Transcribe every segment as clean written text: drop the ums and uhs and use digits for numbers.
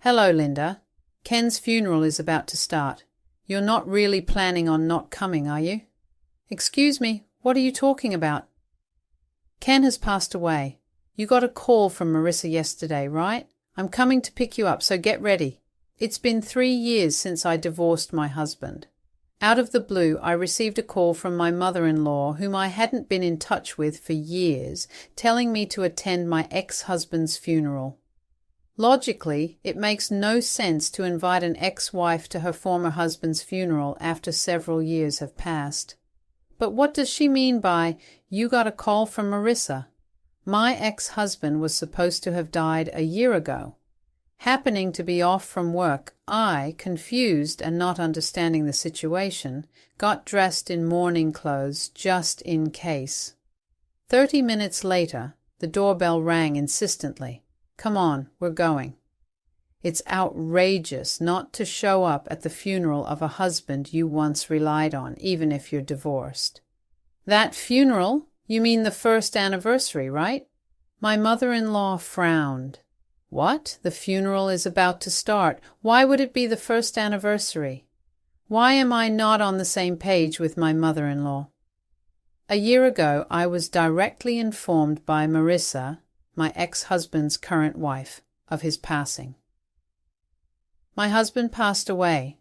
Hello, Linda. Ken's funeral is about to start. You're not really planning on not coming, are you? Excuse me, what are you talking about? Ken has passed away. You got a call from Marissa yesterday, right? I'm coming to pick you up, so get ready. It's been 3 years since I divorced my husband. Out of the blue, I received a call from my mother-in-law, whom I hadn't been in touch with for years, telling me to attend my ex-husband's funeral. Logically, it makes no sense to invite an ex-wife to her former husband's funeral after several years have passed. But what does she mean by, "You got a call from Marissa"? My ex-husband was supposed to have died a year ago. Happening to be off from work, I, confused and not understanding the situation, got dressed in mourning clothes just in case. 30 minutes later, the doorbell rang insistently. Come on, we're going. It's outrageous not to show up at the funeral of a husband you once relied on, even if you're divorced. That funeral? You mean the first anniversary, right? My mother-in-law frowned. What? The funeral is about to start. Why would it be the first anniversary? Why am I not on the same page with my mother-in-law? A year ago, I was directly informed by Marissa, my ex-husband's current wife, of his passing. My husband passed away.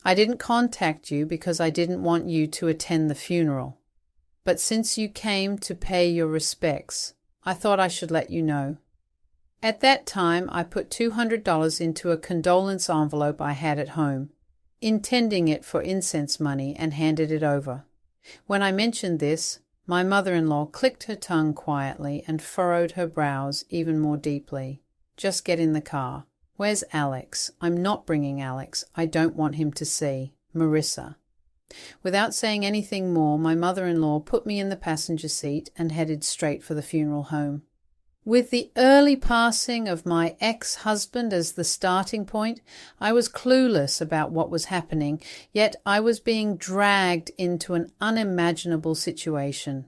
I didn't contact you because I didn't want you to attend the funeral. But since you came to pay your respects, I thought I should let you know. At that time, I put $200 into a condolence envelope I had at home, intending it for incense money, and handed it over. When I mentioned this, my mother-in-law clicked her tongue quietly and furrowed her brows even more deeply. Just get in the car. Where's Alex? I'm not bringing Alex. I don't want him to see. Marissa. Without saying anything more, my mother-in-law put me in the passenger seat and headed straight for the funeral home. With the early passing of my ex-husband as the starting point, I was clueless about what was happening, yet I was being dragged into an unimaginable situation.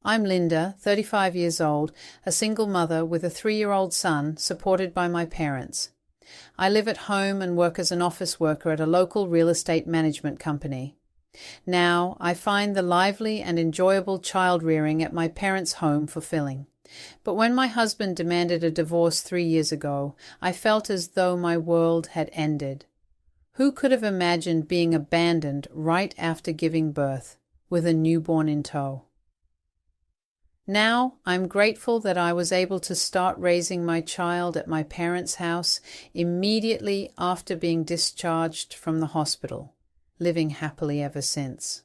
I'm Linda, 35 years old, a single mother with a 3-year-old son, supported by my parents. I live at home and work as an office worker at a local real estate management company. Now, I find the lively and enjoyable child-rearing at my parents' home fulfilling. But when my husband demanded a divorce 3 years ago, I felt as though my world had ended. Who could have imagined being abandoned right after giving birth, with a newborn in tow? Now, I'm grateful that I was able to start raising my child at my parents' house immediately after being discharged from the hospital, living happily ever since.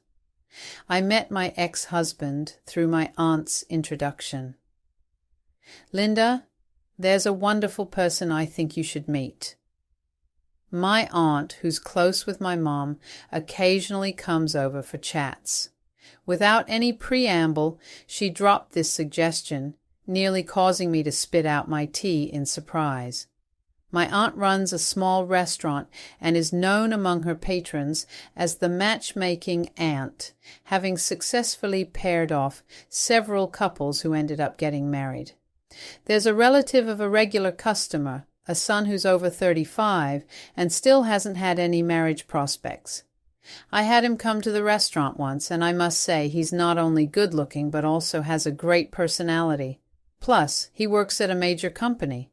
I met my ex-husband through my aunt's introduction. Linda, there's a wonderful person I think you should meet. My aunt, who's close with my mom, occasionally comes over for chats. Without any preamble, she dropped this suggestion, nearly causing me to spit out my tea in surprise. My aunt runs a small restaurant and is known among her patrons as the matchmaking aunt, having successfully paired off several couples who ended up getting married. There's a relative of a regular customer, a son who's over 35 and still hasn't had any marriage prospects. I had him come to the restaurant once, and I must say he's not only good-looking but also has a great personality. Plus, he works at a major company.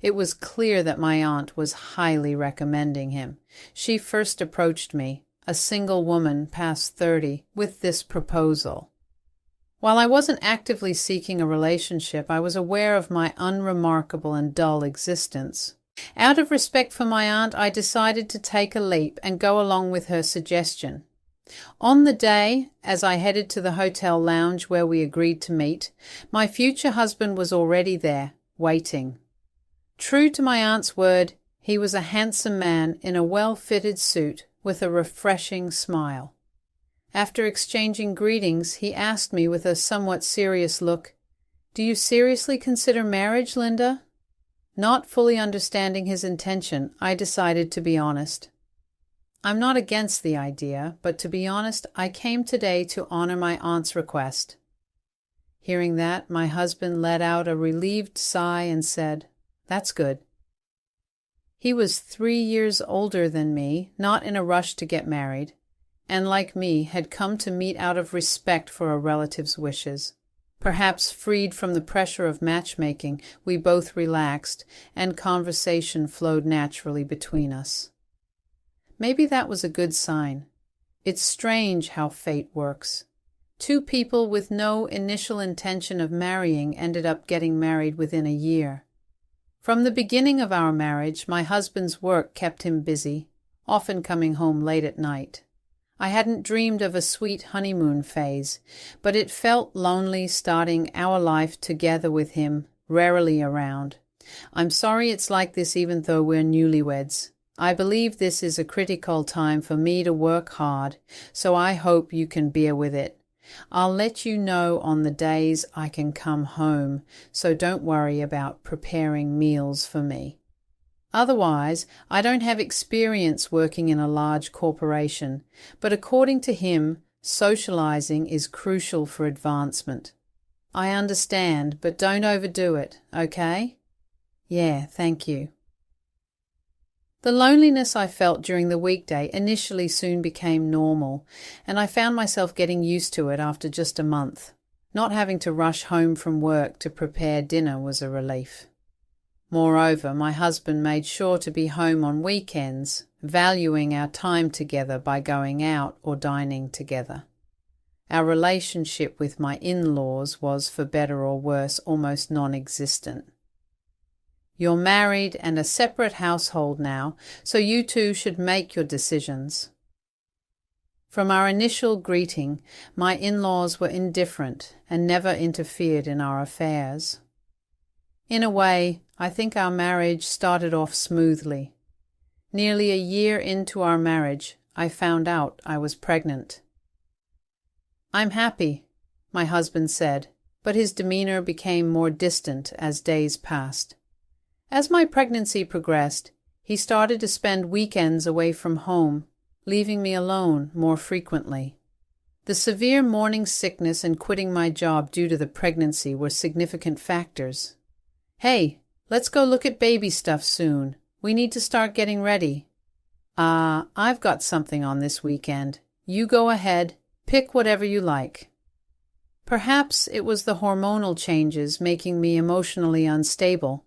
It was clear that my aunt was highly recommending him. She first approached me, a single woman past 30, with this proposal. While I wasn't actively seeking a relationship, I was aware of my unremarkable and dull existence. Out of respect for my aunt, I decided to take a leap and go along with her suggestion. On the day, as I headed to the hotel lounge where we agreed to meet, my future husband was already there, waiting. True to my aunt's word, he was a handsome man in a well-fitted suit with a refreshing smile. After exchanging greetings, he asked me with a somewhat serious look, "Do you seriously consider marriage, Linda?" Not fully understanding his intention, I decided to be honest. I'm not against the idea, but to be honest, I came today to honor my aunt's request. Hearing that, my husband let out a relieved sigh and said, "That's good." He was 3 years older than me, not in a rush to get married, and like me, had come to meet out of respect for a relative's wishes. Perhaps freed from the pressure of matchmaking, we both relaxed, and conversation flowed naturally between us. Maybe that was a good sign. It's strange how fate works. 2 people with no initial intention of marrying ended up getting married within a year. From the beginning of our marriage, my husband's work kept him busy, often coming home late at night. I hadn't dreamed of a sweet honeymoon phase, but it felt lonely starting our life together with him, rarely around. I'm sorry it's like this even though we're newlyweds. I believe this is a critical time for me to work hard, so I hope you can bear with it. I'll let you know on the days I can come home, so don't worry about preparing meals for me. Otherwise, I don't have experience working in a large corporation, but according to him, socializing is crucial for advancement. I understand, but don't overdo it, okay? Yeah, thank you. The loneliness I felt during the weekday initially soon became normal, and I found myself getting used to it after just a month. Not having to rush home from work to prepare dinner was a relief. Moreover, my husband made sure to be home on weekends, valuing our time together by going out or dining together. Our relationship with my in-laws was, for better or worse, almost non-existent. You're married and a separate household now, so you two should make your decisions. From our initial greeting, my in-laws were indifferent and never interfered in our affairs. In a way, I think our marriage started off smoothly. Nearly a year into our marriage, I found out I was pregnant. I'm happy, my husband said, but his demeanor became more distant as days passed. As my pregnancy progressed, he started to spend weekends away from home, leaving me alone more frequently. The severe morning sickness and quitting my job due to the pregnancy were significant factors. Hey, let's go look at baby stuff soon. We need to start getting ready. I've got something on this weekend. You go ahead, pick whatever you like. Perhaps it was the hormonal changes making me emotionally unstable,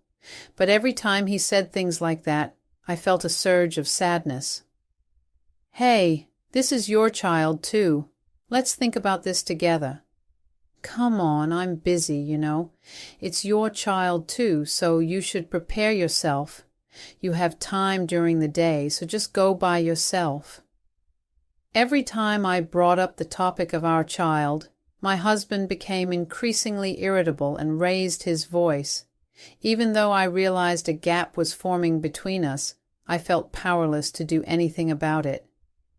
but every time he said things like that, I felt a surge of sadness. Hey, this is your child too. Let's think about this together. Come on, I'm busy, you know. It's your child too, so you should prepare yourself. You have time during the day, so just go by yourself. Every time I brought up the topic of our child, my husband became increasingly irritable and raised his voice. Even though I realized a gap was forming between us, I felt powerless to do anything about it.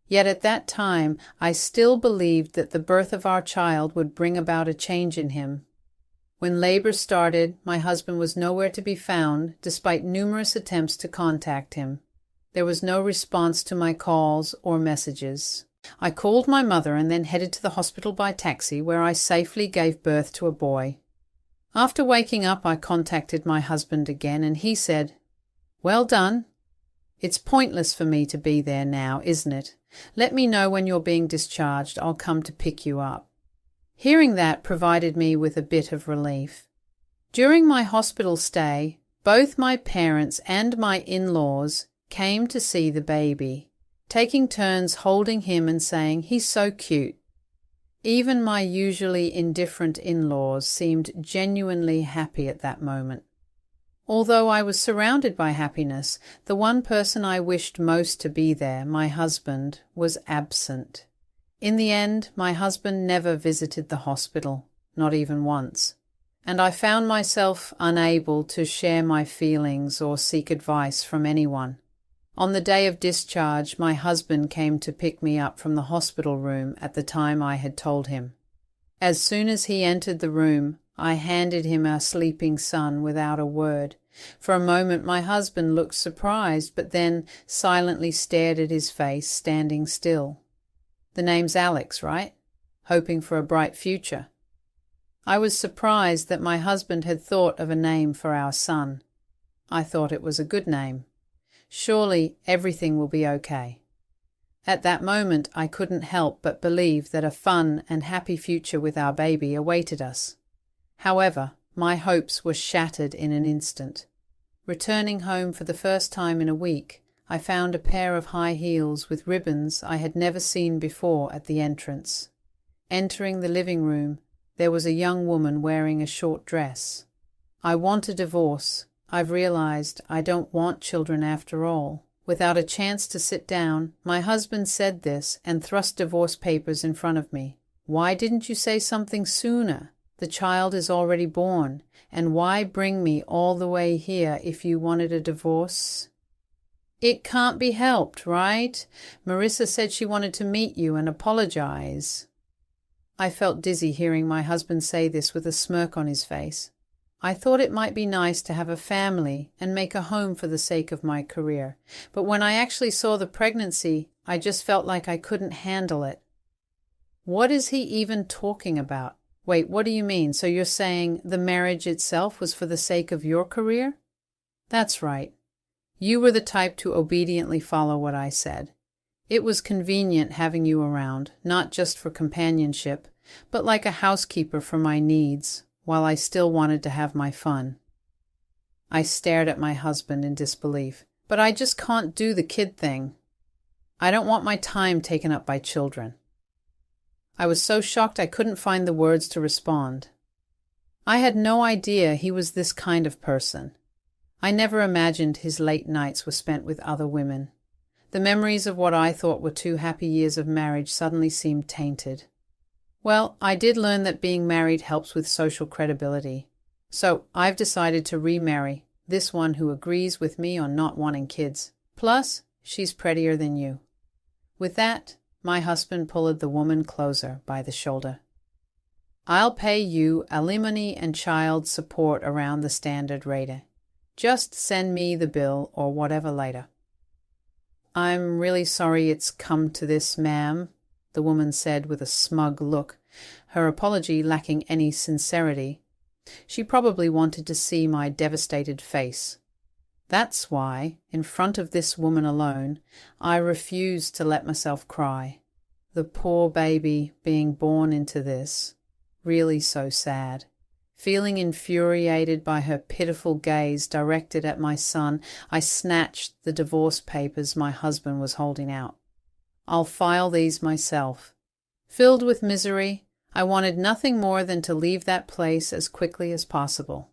Yet at that time, I still believed that the birth of our child would bring about a change in him. When labor started, my husband was nowhere to be found, despite numerous attempts to contact him. There was no response to my calls or messages. I called my mother and then headed to the hospital by taxi, where I safely gave birth to a boy. After waking up, I contacted my husband again, and he said, "Well done. It's pointless for me to be there now, isn't it? Let me know when you're being discharged. I'll come to pick you up." Hearing that provided me with a bit of relief. During my hospital stay, both my parents and my in-laws came to see the baby, taking turns holding him and saying, "He's so cute." Even my usually indifferent in-laws seemed genuinely happy at that moment. Although I was surrounded by happiness, the one person I wished most to be there, my husband, was absent. In the end, my husband never visited the hospital, not even once, and I found myself unable to share my feelings or seek advice from anyone. On the day of discharge, my husband came to pick me up from the hospital room at the time I had told him. As soon as he entered the room, I handed him our sleeping son without a word. For a moment my husband looked surprised, but then silently stared at his face, standing still. "The name's Alex, right? Hoping for a bright future." I was surprised that my husband had thought of a name for our son. I thought it was a good name. Surely everything will be okay. At that moment, I couldn't help but believe that a fun and happy future with our baby awaited us. However, my hopes were shattered in an instant. Returning home for the first time in a week, I found a pair of high heels with ribbons I had never seen before at the entrance. Entering the living room, there was a young woman wearing a short dress. I want a divorce. I've realized I don't want children after all. Without a chance to sit down, my husband said this and thrust divorce papers in front of me. Why didn't you say something sooner? The child is already born, and why bring me all the way here if you wanted a divorce? It can't be helped, right? Marissa said she wanted to meet you and apologize. I felt dizzy hearing my husband say this with a smirk on his face. I thought it might be nice to have a family and make a home for the sake of my career, but when I actually saw the pregnancy, I just felt like I couldn't handle it. What is he even talking about? Wait, what do you mean? So you're saying the marriage itself was for the sake of your career? That's right. You were the type to obediently follow what I said. It was convenient having you around, not just for companionship, but like a housekeeper for my needs, while I still wanted to have my fun. I stared at my husband in disbelief. But I just can't do the kid thing. I don't want my time taken up by children. I was so shocked I couldn't find the words to respond. I had no idea he was this kind of person. I never imagined his late nights were spent with other women. The memories of what I thought were 2 happy years of marriage suddenly seemed tainted. Well, I did learn that being married helps with social credibility. So I've decided to remarry this one who agrees with me on not wanting kids. Plus, she's prettier than you. With that, my husband pulled the woman closer by the shoulder. I'll pay you alimony and child support around the standard rate. Just send me the bill or whatever later. I'm really sorry it's come to this, ma'am, the woman said with a smug look, her apology lacking any sincerity. She probably wanted to see my devastated face. That's why, in front of this woman alone, I refused to let myself cry. The poor baby being born into this. Really so sad. Feeling infuriated by her pitiful gaze directed at my son, I snatched the divorce papers my husband was holding out. I'll file these myself. Filled with misery, I wanted nothing more than to leave that place as quickly as possible.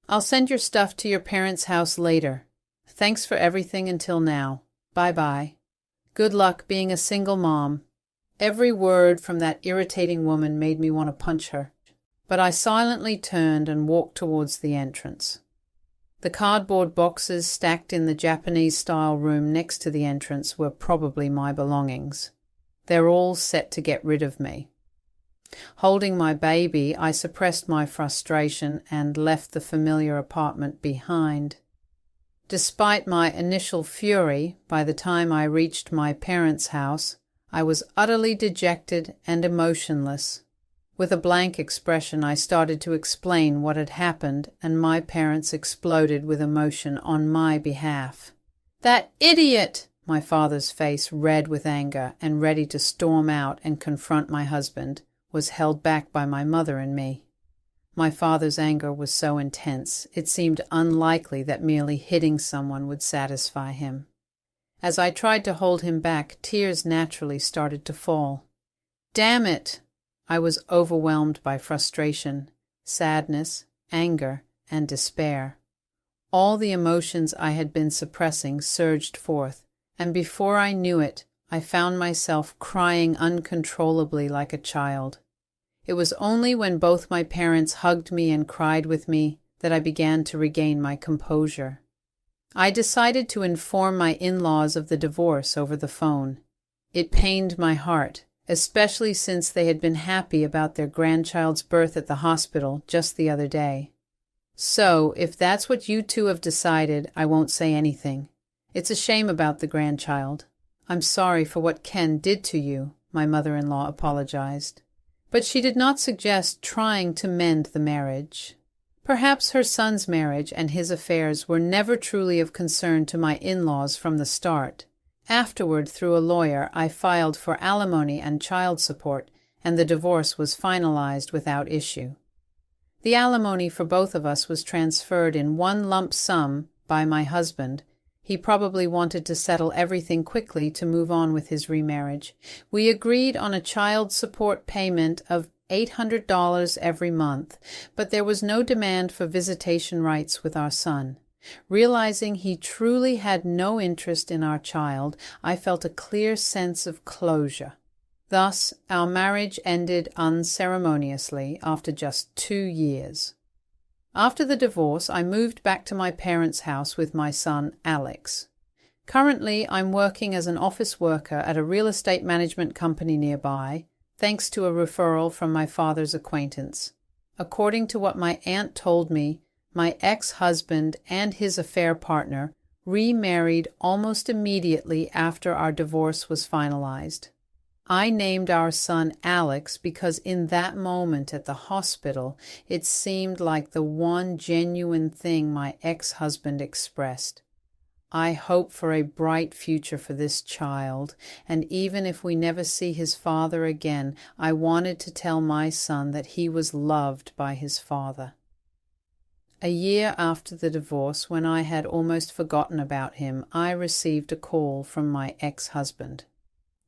I'll send your stuff to your parents' house later. Thanks for everything until now. Bye-bye. Good luck being a single mom. Every word from that irritating woman made me want to punch her. But I silently turned and walked towards the entrance. The cardboard boxes stacked in the Japanese-style room next to the entrance were probably my belongings. They're all set to get rid of me. Holding my baby, I suppressed my frustration and left the familiar apartment behind. Despite my initial fury, by the time I reached my parents' house, I was utterly dejected and emotionless. With a blank expression, I started to explain what had happened, and my parents exploded with emotion on my behalf. That idiot! My father's face, red with anger and ready to storm out and confront my husband, was held back by my mother and me. My father's anger was so intense, it seemed unlikely that merely hitting someone would satisfy him. As I tried to hold him back, tears naturally started to fall. Damn it! I was overwhelmed by frustration, sadness, anger, and despair. All the emotions I had been suppressing surged forth, and before I knew it, I found myself crying uncontrollably like a child. It was only when both my parents hugged me and cried with me that I began to regain my composure. I decided to inform my in-laws of the divorce over the phone. It pained my heart, especially since they had been happy about their grandchild's birth at the hospital just the other day. So, if that's what you two have decided, I won't say anything. It's a shame about the grandchild. I'm sorry for what Ken did to you, my mother-in-law apologized. But she did not suggest trying to mend the marriage. Perhaps her son's marriage and his affairs were never truly of concern to my in-laws from the start. Afterward, through a lawyer, I filed for alimony and child support, and the divorce was finalized without issue. The alimony for both of us was transferred in one lump sum by my husband. He probably wanted to settle everything quickly to move on with his remarriage. We agreed on a child support payment of $800 every month, but there was no demand for visitation rights with our son. Realizing he truly had no interest in our child, I felt a clear sense of closure. Thus, our marriage ended unceremoniously after just 2 years. After the divorce, I moved back to my parents' house with my son, Alex. Currently, I'm working as an office worker at a real estate management company nearby, thanks to a referral from my father's acquaintance. According to what my aunt told me, my ex-husband and his affair partner remarried almost immediately after our divorce was finalized. I named our son Alex because in that moment at the hospital, it seemed like the one genuine thing my ex-husband expressed. I hope for a bright future for this child, and even if we never see his father again, I wanted to tell my son that he was loved by his father. A year after the divorce, when I had almost forgotten about him, I received a call from my ex-husband.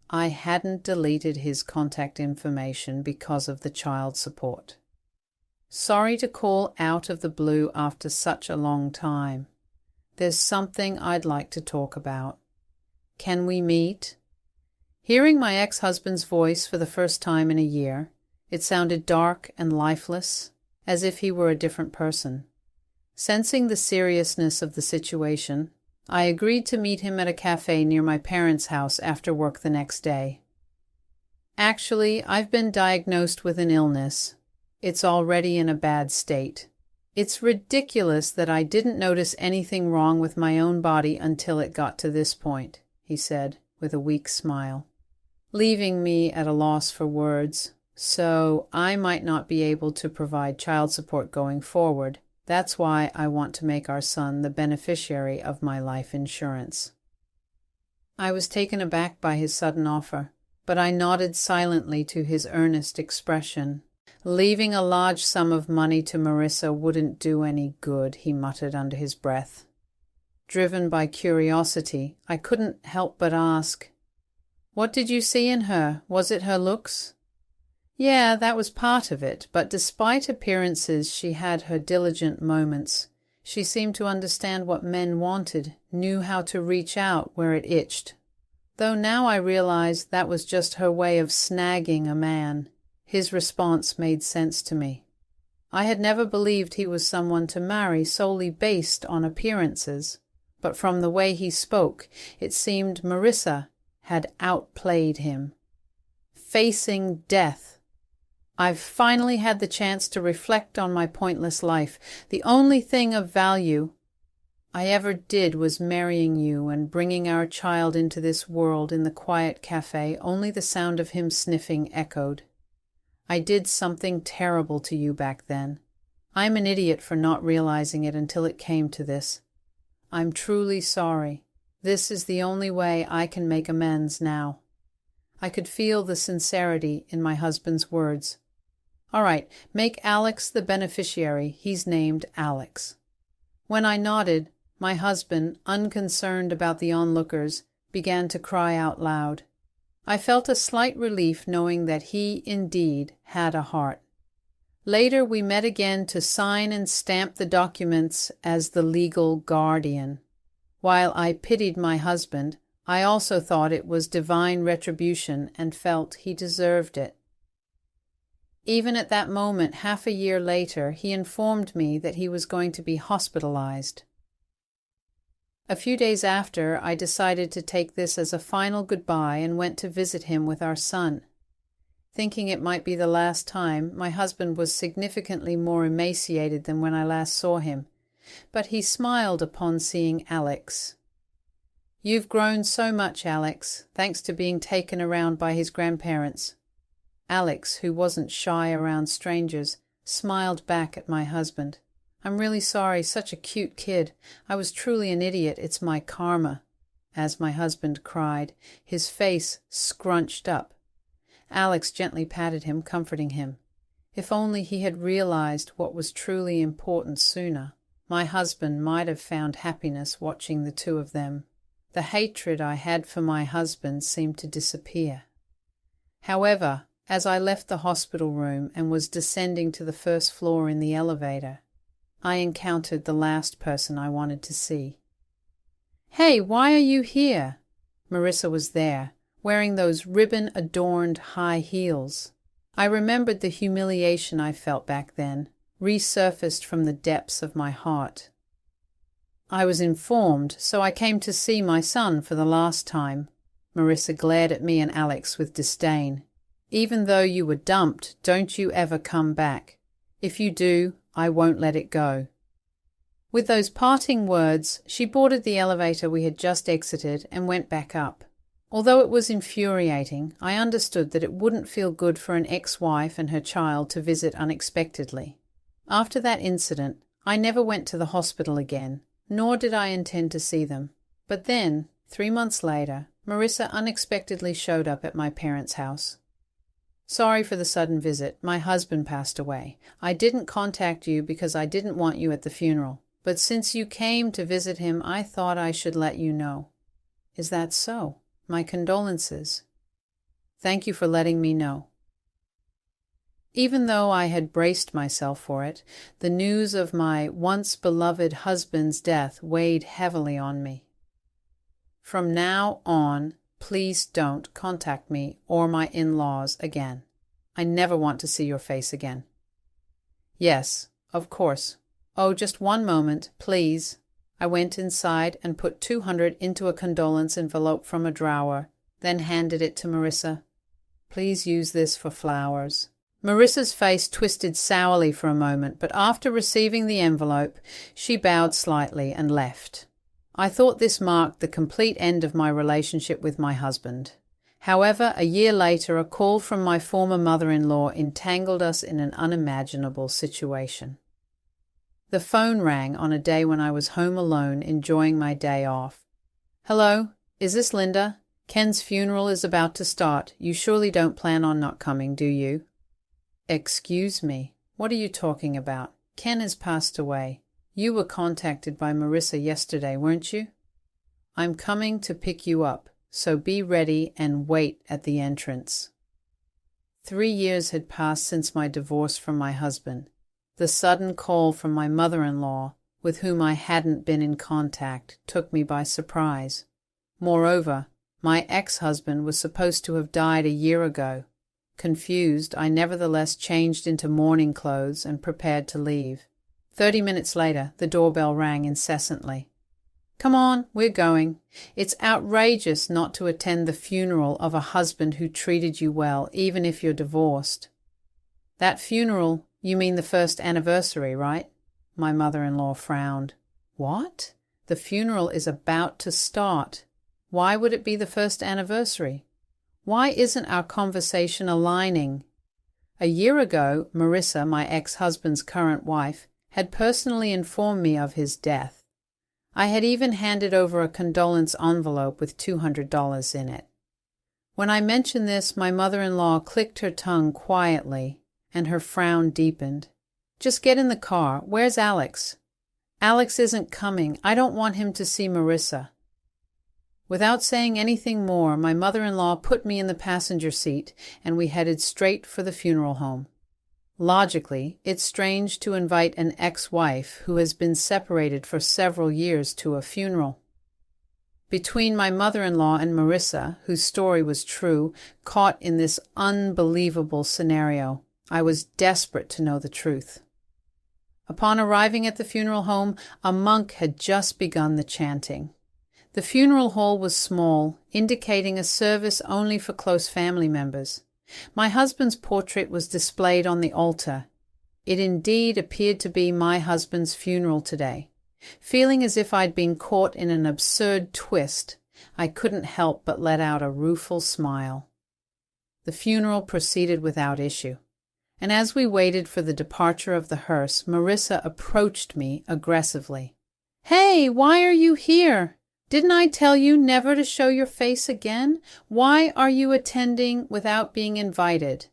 I hadn't deleted his contact information because of the child support. Sorry to call out of the blue after such a long time. There's something I'd like to talk about. Can we meet? Hearing my ex-husband's voice for the first time in a year, it sounded dark and lifeless, as if he were a different person. Sensing the seriousness of the situation, I agreed to meet him at a cafe near my parents' house after work the next day. Actually, I've been diagnosed with an illness. It's already in a bad state. It's ridiculous that I didn't notice anything wrong with my own body until it got to this point, he said, with a weak smile, leaving me at a loss for words. So I might not be able to provide child support going forward. That's why I want to make our son the beneficiary of my life insurance. I was taken aback by his sudden offer, but I nodded silently to his earnest expression. Leaving a large sum of money to Marissa wouldn't do any good, he muttered under his breath. Driven by curiosity, I couldn't help but ask, "What did you see in her? Was it her looks?" Yeah, that was part of it, but despite appearances, she had her diligent moments. She seemed to understand what men wanted, knew how to reach out where it itched. Though now I realized that was just her way of snagging a man. His response made sense to me. I had never believed he was someone to marry solely based on appearances, but from the way he spoke, it seemed Marissa had outplayed him. Facing death. I've finally had the chance to reflect on my pointless life. The only thing of value I ever did was marrying you and bringing our child into this world in the quiet cafe. Only the sound of him sniffing echoed. I did something terrible to you back then. I'm an idiot for not realizing it until it came to this. I'm truly sorry. This is the only way I can make amends now. I could feel the sincerity in my husband's words. All right, make Alex the beneficiary. He's named Alex. When I nodded, my husband, unconcerned about the onlookers, began to cry out loud. I felt a slight relief knowing that he indeed had a heart. Later we met again to sign and stamp the documents as the legal guardian. While I pitied my husband, I also thought it was divine retribution and felt he deserved it. Even at that moment, half a year later, he informed me that he was going to be hospitalized. A few days after, I decided to take this as a final goodbye and went to visit him with our son. Thinking it might be the last time, my husband was significantly more emaciated than when I last saw him, but he smiled upon seeing Alex. You've grown so much, Alex, thanks to being taken around by his grandparents. Alex, who wasn't shy around strangers, smiled back at my husband. I'm really sorry, such a cute kid. I was truly an idiot, it's my karma," as my husband cried, his face scrunched up. Alex gently patted him, comforting him. If only he had realized what was truly important sooner, my husband might have found happiness watching the two of them. The hatred I had for my husband seemed to disappear. However, as I left the hospital room and was descending to the first floor in the elevator, I encountered the last person I wanted to see. "Hey, why are you here?" Marissa was there, wearing those ribbon-adorned high heels. I remembered the humiliation I felt back then, resurfaced from the depths of my heart. "I was informed, so I came to see my son for the last time." Marissa glared at me and Alex with disdain. "Even though you were dumped, don't you ever come back. If you do, I won't let it go." With those parting words, she boarded the elevator we had just exited and went back up. Although it was infuriating, I understood that it wouldn't feel good for an ex-wife and her child to visit unexpectedly. After that incident, I never went to the hospital again, nor did I intend to see them. But then, 3 months later, Marissa unexpectedly showed up at my parents' house. "Sorry for the sudden visit. My husband passed away. I didn't contact you because I didn't want you at the funeral. But since you came to visit him, I thought I should let you know." "Is that so? My condolences." "Thank you for letting me know." Even though I had braced myself for it, the news of my once-beloved husband's death weighed heavily on me. "From now on, please don't contact me or my in-laws again. I never want to see your face again." "Yes, of course. Oh, just one moment, please." I went inside and put $200 into a condolence envelope from a drawer, then handed it to Marissa. "Please use this for flowers." Marissa's face twisted sourly for a moment, but after receiving the envelope, she bowed slightly and left. I thought this marked the complete end of my relationship with my husband. However, a year later, a call from my former mother-in-law entangled us in an unimaginable situation. The phone rang on a day when I was home alone, enjoying my day off. "Hello, is this Linda? Ken's funeral is about to start. You surely don't plan on not coming, do you?" "Excuse me, what are you talking about? Ken has passed away. You were contacted by Marissa yesterday, weren't you? I'm coming to pick you up, so be ready and wait at the entrance." 3 years had passed since my divorce from my husband. The sudden call from my mother-in-law, with whom I hadn't been in contact, took me by surprise. Moreover, my ex-husband was supposed to have died a year ago. Confused, I nevertheless changed into mourning clothes and prepared to leave. 30 minutes later, the doorbell rang incessantly. "Come on, we're going. It's outrageous not to attend the funeral of a husband who treated you well, even if you're divorced." "That funeral, you mean the first anniversary, right?" My mother-in-law frowned. "What? The funeral is about to start. Why would it be the first anniversary? Why isn't our conversation aligning?" A year ago, Marissa, my ex-husband's current wife, had personally informed me of his death. I had even handed over a condolence envelope with $200 in it. When I mentioned this, my mother-in-law clicked her tongue quietly, and her frown deepened. "Just get in the car. Where's Alex?" "Alex isn't coming. I don't want him to see Marissa." Without saying anything more, my mother-in-law put me in the passenger seat, and we headed straight for the funeral home. Logically, it's strange to invite an ex-wife who has been separated for several years to a funeral. Between my mother-in-law and Marissa, whose story was true, caught in this unbelievable scenario, I was desperate to know the truth. Upon arriving at the funeral home, a monk had just begun the chanting. The funeral hall was small, indicating a service only for close family members. My husband's portrait was displayed on the altar. It indeed appeared to be my husband's funeral today. Feeling as if I'd been caught in an absurd twist, I couldn't help but let out a rueful smile. The funeral proceeded without issue. And as we waited for the departure of the hearse, Marissa approached me aggressively. "Hey, why are you here? Didn't I tell you never to show your face again? Why are you attending without being invited?"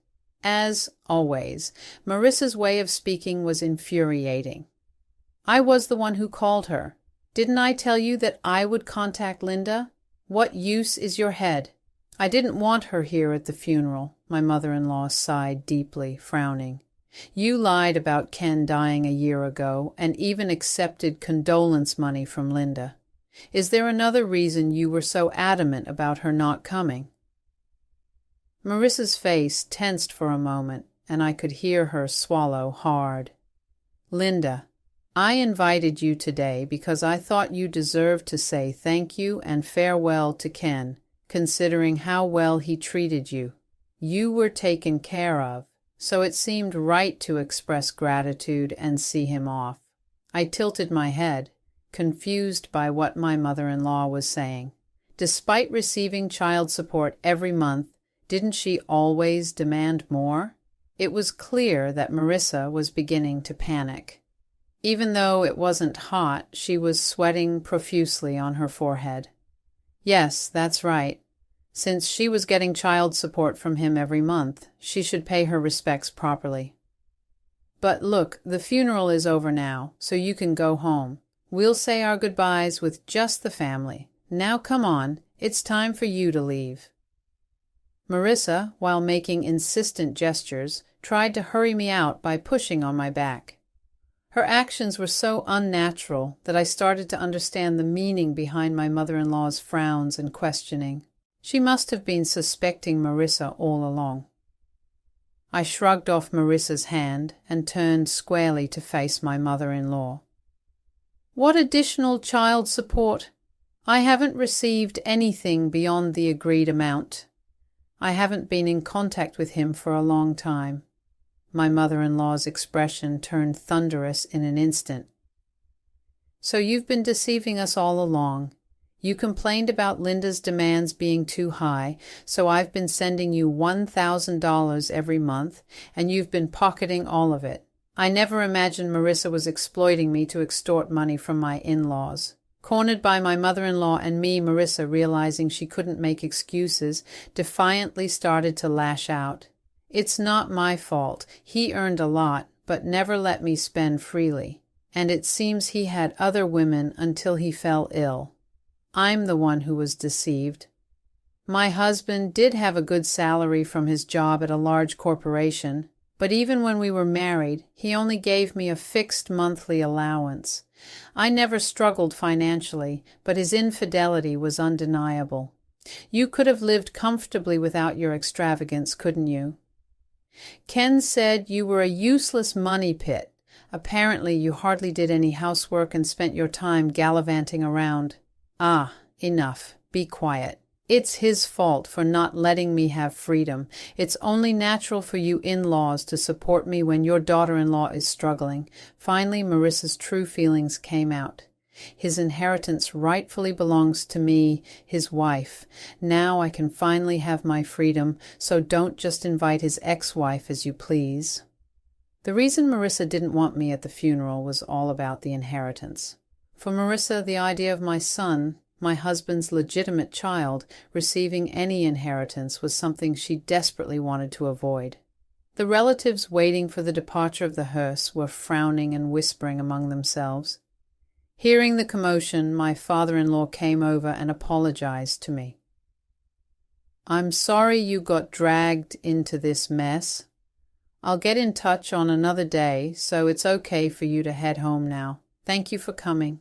As always, Marissa's way of speaking was infuriating. "I was the one who called her. Didn't I tell you that I would contact Linda? What use is your head?" "I didn't want her here at the funeral," my mother-in-law sighed deeply, frowning. "You lied about Ken dying a year ago and even accepted condolence money from Linda. Is there another reason you were so adamant about her not coming?" Marissa's face tensed for a moment, and I could hear her swallow hard. "Linda, I invited you today because I thought you deserved to say thank you and farewell to Ken, considering how well he treated you. You were taken care of, so it seemed right to express gratitude and see him off." I tilted my head, confused by what my mother-in-law was saying. Despite receiving child support every month, didn't she always demand more? It was clear that Marissa was beginning to panic. Even though it wasn't hot, she was sweating profusely on her forehead. Yes, that's right. Since she was getting child support from him every month, she should pay her respects properly. "But look, the funeral is over now, so you can go home. We'll say our goodbyes with just the family. Now come on, it's time for you to leave." Marissa, while making insistent gestures, tried to hurry me out by pushing on my back. Her actions were so unnatural that I started to understand the meaning behind my mother-in-law's frowns and questioning. She must have been suspecting Marissa all along. I shrugged off Marissa's hand and turned squarely to face my mother-in-law. "What additional child support? I haven't received anything beyond the agreed amount. I haven't been in contact with him for a long time." My mother-in-law's expression turned thunderous in an instant. "So you've been deceiving us all along. You complained about Linda's demands being too high, so I've been sending you $1,000 every month, and you've been pocketing all of it. I never imagined Marissa was exploiting me to extort money from my in-laws." Cornered by my mother-in-law and me, Marissa, realizing she couldn't make excuses, defiantly started to lash out. "It's not my fault. He earned a lot, but never let me spend freely. And it seems he had other women until he fell ill. I'm the one who was deceived. My husband did have a good salary from his job at a large corporation, but even when we were married, he only gave me a fixed monthly allowance. I never struggled financially, but his infidelity was undeniable. You could have lived comfortably without your extravagance, couldn't you? Ken said you were a useless money pit. Apparently you hardly did any housework and spent your time gallivanting around. Ah, enough. Be quiet. It's his fault for not letting me have freedom. It's only natural for you in-laws to support me when your daughter-in-law is struggling." Finally, Marissa's true feelings came out. "His inheritance rightfully belongs to me, his wife. Now I can finally have my freedom, so don't just invite his ex-wife as you please." The reason Marissa didn't want me at the funeral was all about the inheritance. For Marissa, the idea of my son, my husband's legitimate child, receiving any inheritance was something she desperately wanted to avoid. The relatives waiting for the departure of the hearse were frowning and whispering among themselves. Hearing the commotion, my father-in-law came over and apologized to me. "I'm sorry you got dragged into this mess. I'll get in touch on another day, so it's okay for you to head home now. Thank you for coming."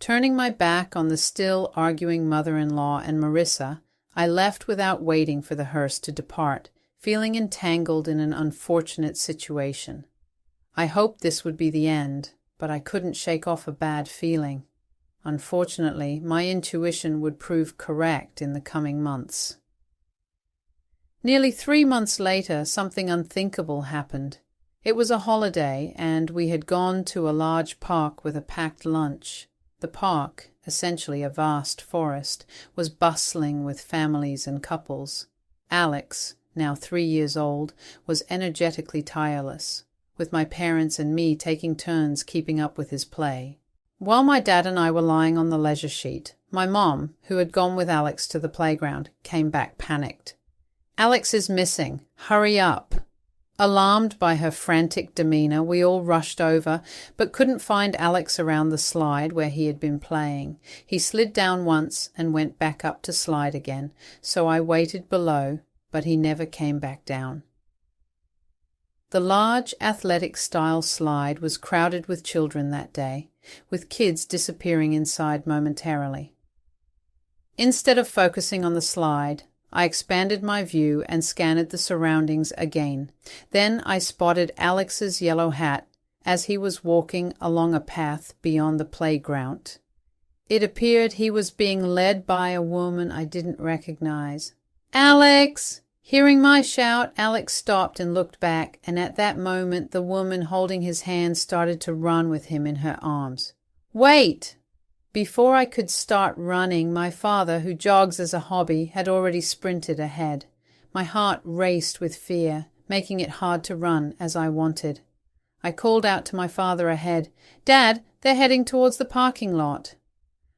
Turning my back on the still arguing mother-in-law and Marissa, I left without waiting for the hearse to depart, feeling entangled in an unfortunate situation. I hoped this would be the end, but I couldn't shake off a bad feeling. Unfortunately, my intuition would prove correct in the coming months. Nearly 3 months later, something unthinkable happened. It was a holiday, and we had gone to a large park with a packed lunch. The park, essentially a vast forest, was bustling with families and couples. Alex, now 3 years old, was energetically tireless, with my parents and me taking turns keeping up with his play. While my dad and I were lying on the leisure sheet, my mom, who had gone with Alex to the playground, came back panicked. "Alex is missing. Hurry up." Alarmed by her frantic demeanor, we all rushed over, but couldn't find Alex around the slide where he had been playing. He slid down once and went back up to slide again, so I waited below, but he never came back down. The large athletic-style slide was crowded with children that day, with kids disappearing inside momentarily. Instead of focusing on the slide, I expanded my view and scanned the surroundings again. Then I spotted Alex's yellow hat as he was walking along a path beyond the playground. It appeared he was being led by a woman I didn't recognize. "Alex!" Hearing my shout, Alex stopped and looked back, and at that moment the woman holding his hand started to run with him in her arms. "Wait!" Before I could start running, my father, who jogs as a hobby, had already sprinted ahead. My heart raced with fear, making it hard to run as I wanted. I called out to my father ahead, "Dad, they're heading towards the parking lot."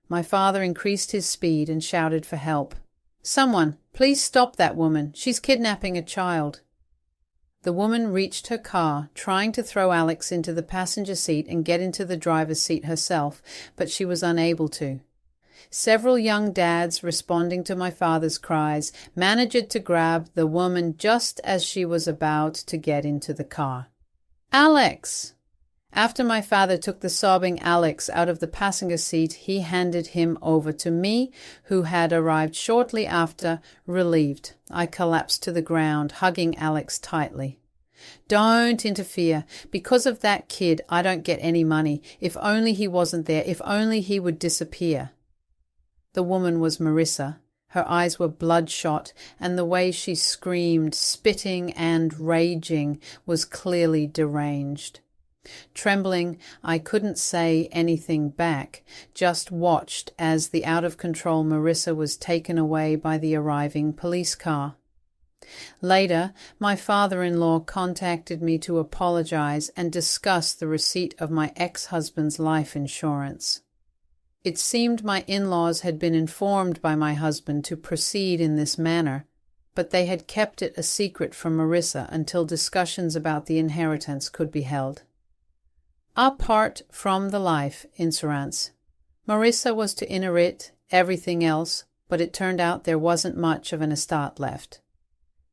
My father increased his speed and shouted for help. "Someone, please stop that woman. She's kidnapping a child." The woman reached her car, trying to throw Alex into the passenger seat and get into the driver's seat herself, but she was unable to. Several young dads, responding to my father's cries, managed to grab the woman just as she was about to get into the car. "Alex!" After my father took the sobbing Alex out of the passenger seat, he handed him over to me, who had arrived shortly after, relieved. I collapsed to the ground, hugging Alex tightly. "Don't interfere. Because of that kid, I don't get any money. If only he wasn't there. If only he would disappear." The woman was Marissa. Her eyes were bloodshot, and the way she screamed, spitting and raging, was clearly deranged. Trembling, I couldn't say anything back, just watched as the out-of-control Marissa was taken away by the arriving police car. Later, my father-in-law contacted me to apologize and discuss the receipt of my ex-husband's life insurance. It seemed my in-laws had been informed by my husband to proceed in this manner, but they had kept it a secret from Marissa until discussions about the inheritance could be held. Apart from the life insurance, Marissa was to inherit everything else, but it turned out there wasn't much of an estate left.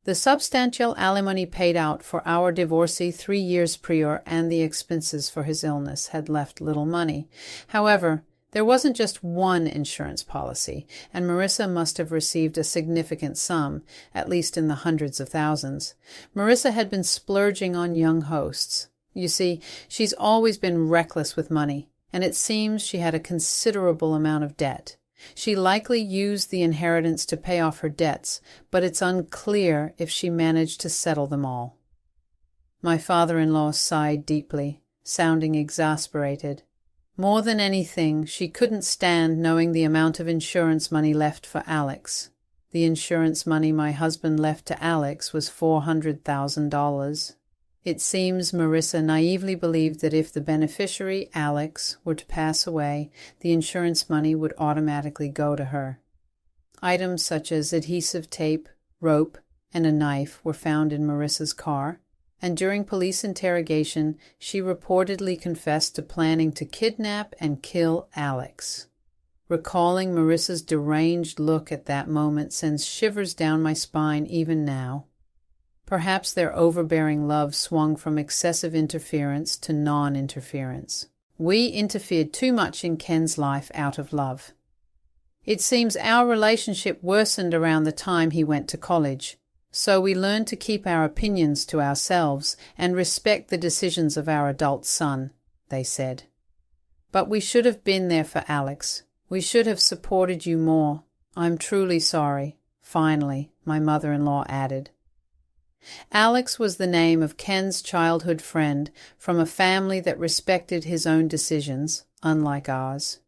The substantial alimony paid out for our divorcee 3 years prior and the expenses for his illness had left little money. However, there wasn't just one insurance policy, and Marissa must have received a significant sum, at least in the hundreds of thousands. Marissa had been splurging on young hosts. You see, she's always been reckless with money, and it seems she had a considerable amount of debt. She likely used the inheritance to pay off her debts, but it's unclear if she managed to settle them all. My father-in-law sighed deeply, sounding exasperated. More than anything, she couldn't stand knowing the amount of insurance money left for Alex. The insurance money my husband left to Alex was $400,000. It seems Marissa naively believed that if the beneficiary, Alex, were to pass away, the insurance money would automatically go to her. Items such as adhesive tape, rope, and a knife were found in Marissa's car, and during police interrogation, she reportedly confessed to planning to kidnap and kill Alex. Recalling Marissa's deranged look at that moment sends shivers down my spine even now. Perhaps their overbearing love swung from excessive interference to non-interference. We interfered too much in Ken's life out of love. It seems our relationship worsened around the time he went to college, so we learned to keep our opinions to ourselves and respect the decisions of our adult son, they said. But we should have been there for Alex. We should have supported you more. I'm truly sorry. Finally, my mother-in-law added. Alex was the name of Ken's childhood friend from a family that respected his own decisions, unlike ours.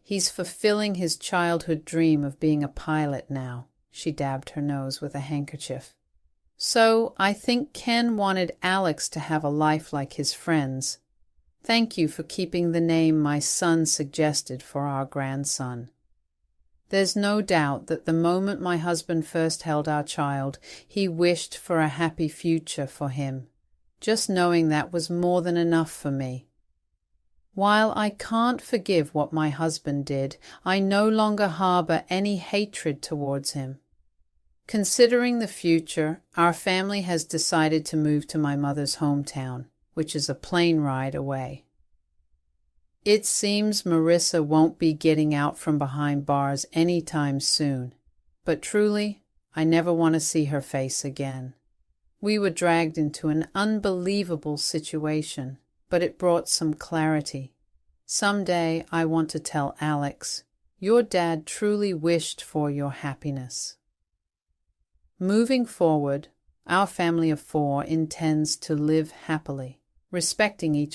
He's fulfilling his childhood dream of being a pilot now. She dabbed her nose with a handkerchief. So I think Ken wanted Alex to have a life like his friends. Thank you for keeping the name my son suggested for our grandson. There's no doubt that the moment my husband first held our child, he wished for a happy future for him. Just knowing that was more than enough for me. While I can't forgive what my husband did, I no longer harbor any hatred towards him. Considering the future, our family has decided to move to my mother's hometown, which is a plane ride away. It seems Marissa won't be getting out from behind bars anytime soon, but truly, I never want to see her face again. We were dragged into an unbelievable situation, but it brought some clarity. Someday I want to tell Alex, your dad truly wished for your happiness. Moving forward, our family of 4 intends to live happily, respecting each